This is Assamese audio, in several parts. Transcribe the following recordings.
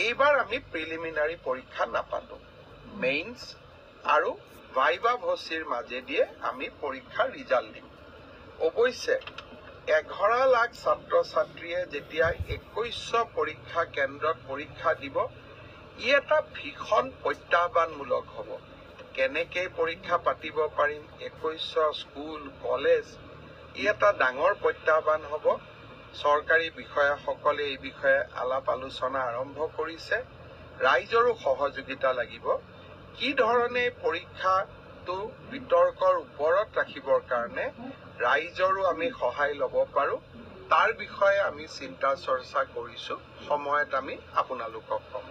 এইবাৰ আমি প্ৰিলিমিনাৰী পৰীক্ষা নাপাতো, মেইনছ আৰু ভাইভা ভচিৰ মাজেদিয়ে আমি পৰীক্ষাৰ ৰিজাল্ট দিম। অৱশ্যে 11 লাখ ছাত্ৰ ছাত্ৰীয়ে যেতিয়া 2100 পৰীক্ষা কেন্দ্ৰত পৰীক্ষা দিব, ই এটা ভীষণ প্ৰত্যাহ্বানমূলক হ'ব। কেনেকে পৰীক্ষা পাতিব পাৰিম, 2100 স্কুল কলেজ, ই এটা ডাঙৰ প্ৰত্যাহ্বান হ'ব। চৰকাৰী বিষয়াসকলে এই বিষয়ে আলাপ আলোচনা আৰম্ভ কৰিছে। ৰাইজৰো সহযোগিতা লাগিব। কি ধৰণে পৰীক্ষাটো বিতৰ্কৰ ওপৰত ৰাখিবৰ কাৰণে ৰাইজৰো আমি সহায় ল'ব পাৰোঁ, তাৰ বিষয়ে আমি চিন্তা চৰ্চা কৰিছোঁ। সময়ত আমি আপোনালোকক ক'ম।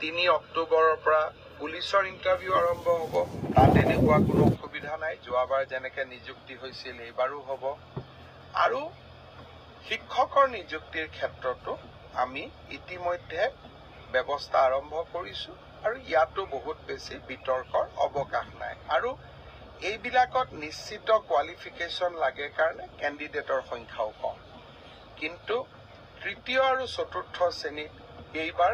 3 অক্টোবৰৰ পৰা পুলিচৰ ইণ্টাৰভিউ আৰম্ভ হ'ব। তাত এনেকুৱা কোনো অসুবিধা নাই। যোৱাবাৰ যেনেকৈ নিযুক্তি হৈছিল এইবাৰো হ'ব। আৰু শিক্ষকৰ নিযুক্তিৰ ক্ষেত্ৰতো আমি ইতিমধ্যে ব্যৱস্থা আৰম্ভ কৰিছোঁ আৰু ইয়াতো বহুত বেছি বিতৰ্কৰ অৱকাশ নাই। আৰু এইবিলাকত নিশ্চিত কোৱালিফিকেশ্যন লাগে কাৰণে কেণ্ডিডেটৰ সংখ্যাও কম। কিন্তু তৃতীয় আৰু চতুৰ্থ শ্ৰেণীত এইবাৰ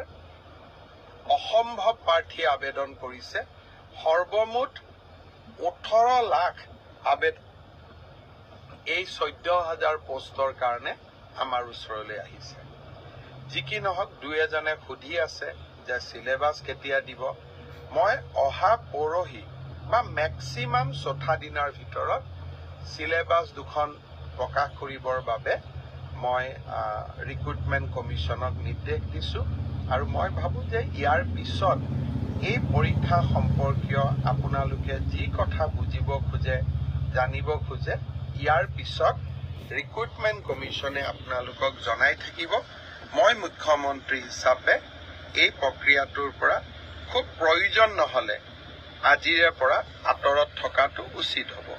অসম্ভৱ প্ৰাৰ্থীয়ে আবেদন কৰিছে। সৰ্বমুঠ 18 লাখ আবেদন এই 14,000 পোষ্টৰ কাৰণে আমাৰ ওচৰলৈ আহিছে। যি কি নহওক, দুই এজনে সুধি আছে যে চিলেবাছ কেতিয়া দিব। মই অহা পৰহি বা মেক্সিমাম 4 দিনৰ ভিতৰত চিলেবাছ দুখন প্ৰকাশ কৰিবৰ বাবে মই ৰিক্ৰুটমেণ্ট কমিশ্যনক নিৰ্দেশ দিছোঁ। আৰু মই ভাবোঁ যে ইয়াৰ পিছত এই পৰীক্ষা সম্পৰ্কীয় আপোনালোকে যি কথা বুজিব খোজে, জানিব খোজে, ইয়াৰ পিছত ৰিক্ৰুটমেণ্ট কমিশ্যনে আপোনালোকক জনাই থাকিব। মই মুখ্যমন্ত্ৰী হিচাপে এই প্ৰক্ৰিয়াটোৰ পৰা খুব প্ৰয়োজন নহ'লে আজিৰে পৰা আঁতৰত থকাটো উচিত হ'ব।